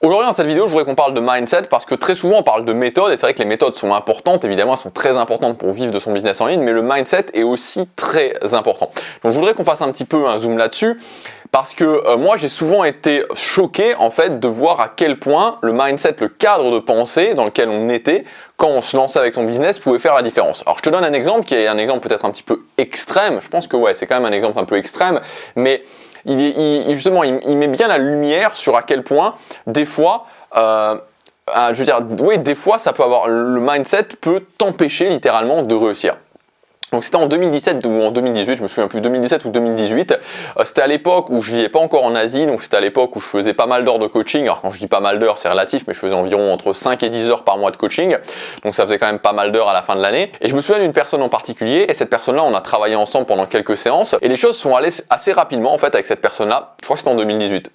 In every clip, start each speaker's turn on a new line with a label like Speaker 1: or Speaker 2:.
Speaker 1: Aujourd'hui dans cette vidéo, je voudrais qu'on parle de mindset parce que très souvent on parle de méthode et c'est vrai que les méthodes sont importantes, évidemment elles sont très importantes pour vivre de son business en ligne, mais le mindset est aussi très important. Donc je voudrais qu'on fasse un petit peu un zoom là-dessus parce que moi j'ai souvent été choqué en fait de voir à quel point le mindset, le cadre de pensée dans lequel on était quand on se lançait avec son business pouvait faire la différence. Alors je te donne un exemple qui est un exemple peut-être un petit peu extrême, je pense que ouais c'est quand même un exemple un peu extrême, mais justement, il met bien la lumière sur à quel point, des fois, je veux dire, oui, des fois, ça peut avoir, le mindset peut t'empêcher littéralement de réussir. Donc c'était en 2017 ou en 2018, je me souviens plus, 2017 ou 2018, c'était à l'époque où je vivais pas encore en Asie, donc c'était à l'époque où je faisais pas mal d'heures de coaching. Alors quand je dis pas mal d'heures, c'est relatif, mais je faisais environ entre 5 et 10 heures par mois de coaching, donc ça faisait quand même pas mal d'heures à la fin de l'année. Et je me souviens d'une personne en particulier, et cette personne-là, on a travaillé ensemble pendant quelques séances, et les choses sont allées assez rapidement en fait avec cette personne-là, je crois que c'était en 2018.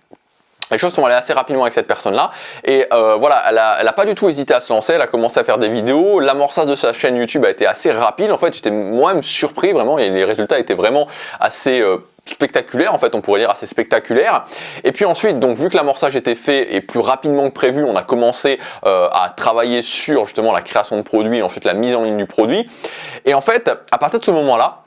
Speaker 1: Les choses sont allées assez rapidement avec cette personne-là et voilà, elle a pas du tout hésité à se lancer, elle a commencé à faire des vidéos, l'amorçage de sa chaîne YouTube a été assez rapide, en fait j'étais moi-même surpris vraiment et les résultats étaient vraiment assez spectaculaire, en fait on pourrait dire assez spectaculaire. Et puis ensuite, donc vu que l'amorçage était fait et plus rapidement que prévu, on a commencé à travailler sur justement la création de produits et ensuite la mise en ligne du produit. Et en fait, à partir de ce moment-là,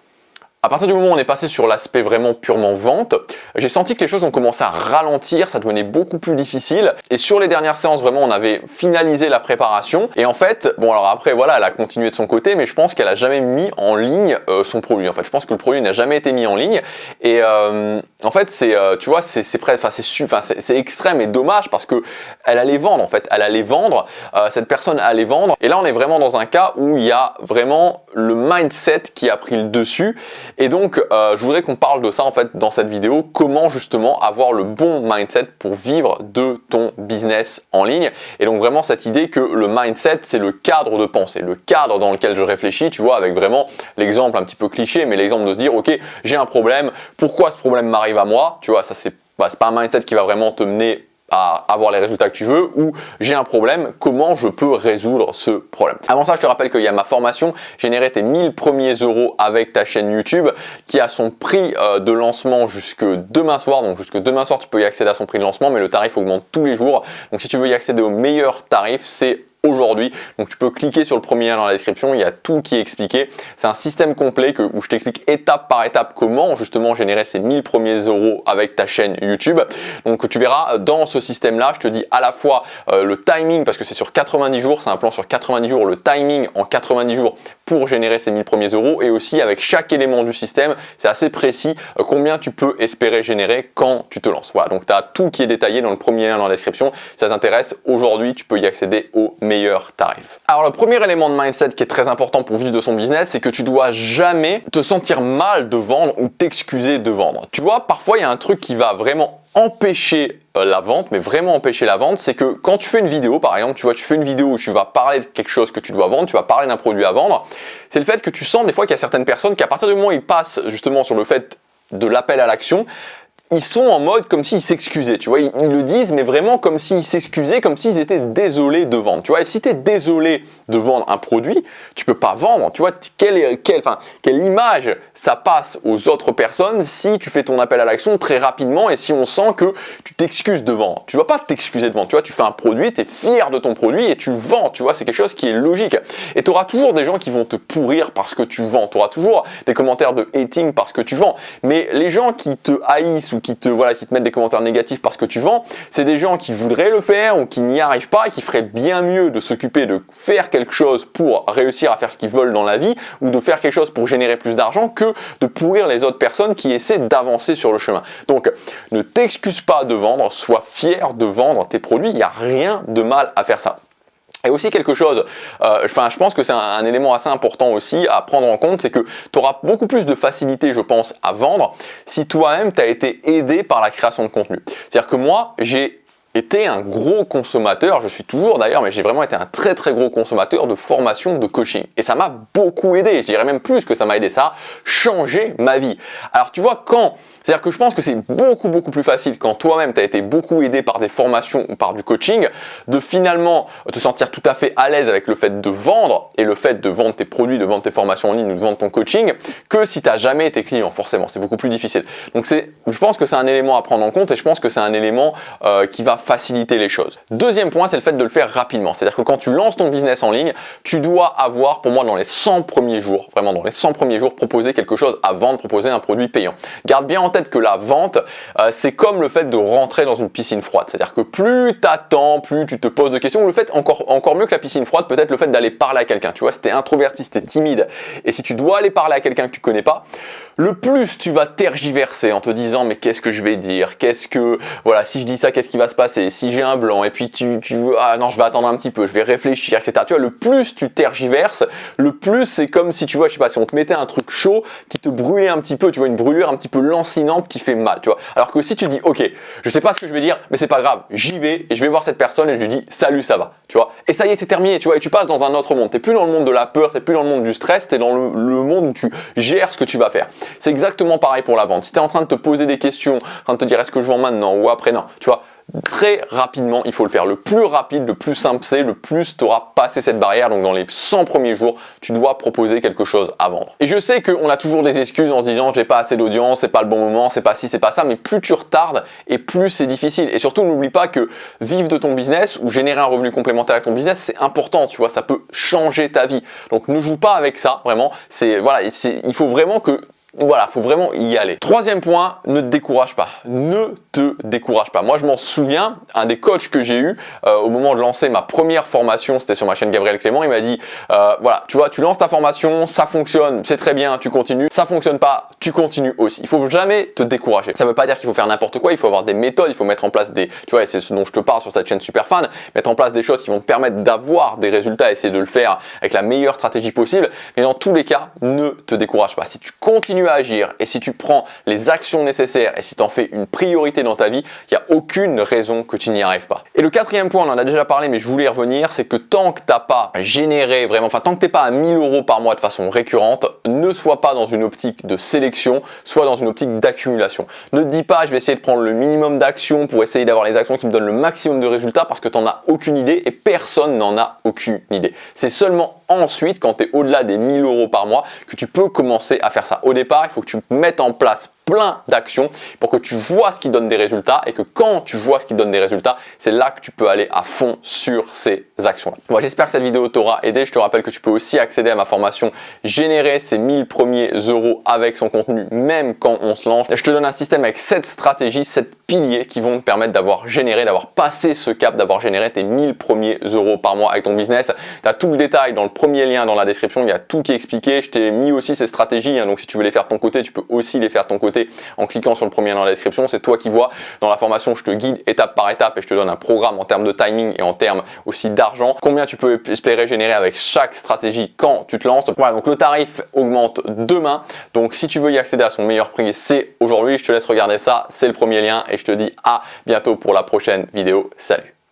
Speaker 1: à partir du moment où on est passé sur l'aspect vraiment purement vente, j'ai senti que les choses ont commencé à ralentir, ça devenait beaucoup plus difficile. Et sur les dernières séances, vraiment, on avait finalisé la préparation. Et en fait, bon alors après, voilà, elle a continué de son côté, mais je pense qu'elle a jamais mis en ligne son produit. En fait, je pense que le produit n'a jamais été mis en ligne. Et en fait, c'est, tu vois, c'est extrême et dommage parce que elle allait vendre. En fait, elle allait vendre. Cette personne allait vendre. Et là, on est vraiment dans un cas où il y a vraiment le mindset qui a pris le dessus. Et donc, je voudrais qu'on parle de ça en fait dans cette vidéo, comment justement avoir le bon mindset pour vivre de ton business en ligne. Et donc vraiment cette idée que le mindset, c'est le cadre de pensée, le cadre dans lequel je réfléchis, tu vois, avec vraiment l'exemple un petit peu cliché, mais l'exemple de se dire, ok, j'ai un problème, pourquoi ce problème m'arrive à moi, tu vois, ça c'est pas un mindset qui va vraiment te mener à avoir les résultats que tu veux, ou j'ai un problème, comment je peux résoudre ce problème. Avant ça, je te rappelle qu'il y a ma formation Générer tes 1000 premiers euros avec ta chaîne YouTube qui a son prix de lancement jusque demain soir. Donc jusque demain soir, tu peux y accéder à son prix de lancement, mais le tarif augmente tous les jours. Donc si tu veux y accéder au meilleur tarif, c'est aujourd'hui. Donc tu peux cliquer sur le premier lien dans la description, il y a tout qui est expliqué. C'est un système complet où je t'explique étape par étape comment justement générer ces 1000 premiers euros avec ta chaîne YouTube. Donc tu verras dans ce système-là, je te dis à la fois le timing, parce que c'est sur 90 jours, c'est un plan sur 90 jours, le timing en 90 jours pour générer ces 1000 premiers euros, et aussi avec chaque élément du système, c'est assez précis combien tu peux espérer générer quand tu te lances. Voilà, donc tu as tout qui est détaillé dans le premier lien dans la description. Si ça t'intéresse, aujourd'hui tu peux y accéder au meilleur tarif. Alors le premier élément de mindset qui est très important pour vivre de son business, c'est que tu dois jamais te sentir mal de vendre ou t'excuser de vendre. Tu vois, parfois il y a un truc qui va vraiment empêcher la vente, mais vraiment empêcher la vente, c'est que quand tu fais une vidéo, par exemple, tu vois, tu fais une vidéo où tu vas parler de quelque chose que tu dois vendre, tu vas parler d'un produit à vendre, c'est le fait que tu sens des fois qu'il y a certaines personnes qui, à partir du moment où ils passent justement sur le fait de l'appel à l'action, ils sont en mode comme s'ils s'excusaient, tu vois, ils le disent, mais vraiment comme s'ils s'excusaient, comme s'ils étaient désolés de vendre, tu vois. Et si tu es désolé de vendre un produit, tu peux pas vendre, tu vois, quelle image ça passe aux autres personnes si tu fais ton appel à l'action très rapidement et si on sent que tu t'excuses de vendre. Tu vas pas t'excuser de vendre, tu vois, tu fais un produit, tu es fier de ton produit et tu le vends, tu vois, c'est quelque chose qui est logique. Et tu auras toujours des gens qui vont te pourrir parce que tu vends, tu auras toujours des commentaires de hating parce que tu vends, mais les gens qui te haïssent ou qui te mettent des commentaires négatifs parce que tu vends, c'est des gens qui voudraient le faire ou qui n'y arrivent pas et qui feraient bien mieux de s'occuper de faire quelque chose pour réussir à faire ce qu'ils veulent dans la vie ou de faire quelque chose pour générer plus d'argent que de pourrir les autres personnes qui essaient d'avancer sur le chemin. Donc, ne t'excuse pas de vendre, sois fier de vendre tes produits, il n'y a rien de mal à faire ça. Et aussi quelque chose, je pense que c'est un élément assez important aussi à prendre en compte, c'est que tu auras beaucoup plus de facilité, je pense, à vendre si toi-même tu as été aidé par la création de contenu. C'est-à-dire que moi, j'ai été un gros consommateur, je suis toujours d'ailleurs, mais j'ai vraiment été un très très gros consommateur de formation, de coaching. Et ça m'a beaucoup aidé, je dirais même plus que ça m'a aidé, ça a changé ma vie. Alors tu vois, c'est-à-dire que je pense que c'est beaucoup plus facile quand toi-même tu as été beaucoup aidé par des formations ou par du coaching, de finalement te sentir tout à fait à l'aise avec le fait de vendre et le fait de vendre tes produits, de vendre tes formations en ligne ou de vendre ton coaching, que si tu n'as jamais été client, forcément, c'est beaucoup plus difficile. Donc je pense que c'est un élément à prendre en compte et je pense que c'est un élément qui va faciliter les choses. Deuxième point, c'est le fait de le faire rapidement. C'est-à-dire que quand tu lances ton business en ligne, tu dois avoir, pour moi, dans les 100 premiers jours, vraiment dans les 100 premiers jours, proposer quelque chose à vendre, proposer un produit payant. Garde bien en tête que la vente, c'est comme le fait de rentrer dans une piscine froide. C'est-à-dire que plus tu attends, plus tu te poses de questions, ou le fait encore mieux que la piscine froide, peut-être le fait d'aller parler à quelqu'un. Tu vois, si tu es introverti, si tu es timide, et si tu dois aller parler à quelqu'un que tu connais pas, le plus tu vas tergiverser en te disant mais qu'est-ce que je vais dire, voilà, si je dis ça, qu'est-ce qui va se passer, si j'ai un blanc, et puis ah non, je vais attendre un petit peu, je vais réfléchir, etc. Tu vois, le plus tu tergiverses, le plus c'est comme si, tu vois, je sais pas, si on te mettait un truc chaud qui te brûlait un petit peu, tu vois, une brûlure un petit peu lancinante qui fait mal, tu vois. Alors que si tu dis ok, je sais pas ce que je vais dire, mais c'est pas grave, j'y vais et je vais voir cette personne et je lui dis salut, ça va, tu vois. Et ça y est, c'est terminé, tu vois, et tu passes dans un autre monde. T'es plus dans le monde de la peur, t'es plus dans le monde du stress, t'es dans le monde où tu gères ce que tu vas faire. C'est exactement pareil pour la vente. Si tu es en train de te poser des questions, en train de te dire est-ce que je vends maintenant ou après, non, tu vois, très rapidement, il faut le faire. Le plus rapide, le plus simple c'est, le plus tu auras passé cette barrière. Donc dans les 100 premiers jours, tu dois proposer quelque chose à vendre. Et je sais qu'on a toujours des excuses en se disant j'ai pas assez d'audience, c'est pas le bon moment, c'est pas ci, c'est pas ça, mais plus tu retardes et plus c'est difficile. Et surtout, n'oublie pas que vivre de ton business ou générer un revenu complémentaire avec ton business, c'est important, tu vois, ça peut changer ta vie. Donc ne joue pas avec ça, vraiment. Il faut vraiment que voilà, faut vraiment y aller. Troisième point, ne te décourage pas. Ne te décourage pas. Moi, je m'en souviens, un des coachs que j'ai eu au moment de lancer ma première formation, c'était sur ma chaîne Gabriel Clément, il m'a dit voilà, tu vois, tu lances ta formation, ça fonctionne, c'est très bien, tu continues. Ça fonctionne pas, tu continues aussi. Il faut jamais te décourager. Ça veut pas dire qu'il faut faire n'importe quoi, il faut avoir des méthodes, il faut mettre en place des, tu vois, et c'est ce dont je te parle sur cette chaîne Superfan, mettre en place des choses qui vont te permettre d'avoir des résultats, essayer de le faire avec la meilleure stratégie possible. Mais dans tous les cas, ne te décourage pas. Si tu continues à agir et si tu prends les actions nécessaires et si tu en fais une priorité dans ta vie, il n'y a aucune raison que tu n'y arrives pas. Et le quatrième point, on en a déjà parlé mais je voulais y revenir, c'est que tant que tu n'as pas généré vraiment, enfin tant que tu n'es pas à 1000 € par mois de façon récurrente, ne sois pas dans une optique de sélection, sois dans une optique d'accumulation. Ne te dis pas je vais essayer de prendre le minimum d'actions pour essayer d'avoir les actions qui me donnent le maximum de résultats parce que tu n'en as aucune idée et personne n'en a aucune idée. C'est seulement ensuite quand tu es au-delà des 1000 € par mois que tu peux commencer à faire ça. Au départ, il faut que tu mettes en place plein d'actions pour que tu vois ce qui donne des résultats et que quand tu vois ce qui donne des résultats, c'est là que tu peux aller à fond sur ces actions-là. Moi, j'espère que cette vidéo t'aura aidé. Je te rappelle que tu peux aussi accéder à ma formation Générer ses 1000 premiers euros avec son contenu, même quand on se lance. Je te donne un système avec 7 stratégies, 7 piliers qui vont te permettre d'avoir généré, d'avoir passé ce cap, d'avoir généré tes 1000 premiers euros par mois avec ton business. Tu as tout le détail dans le premier lien dans la description. Il y a tout qui est expliqué. Je t'ai mis aussi ces stratégies. Donc, si tu veux les faire de ton côté, tu peux aussi les faire de ton côté en cliquant sur le premier lien dans la description. C'est toi qui vois. Dans la formation, je te guide étape par étape et je te donne un programme en termes de timing et en termes aussi d'argent. Combien tu peux espérer générer avec chaque stratégie quand tu te lances. Voilà, donc le tarif augmente demain. Donc si tu veux y accéder à son meilleur prix, c'est aujourd'hui. Je te laisse regarder ça. C'est le premier lien et je te dis à bientôt pour la prochaine vidéo. Salut!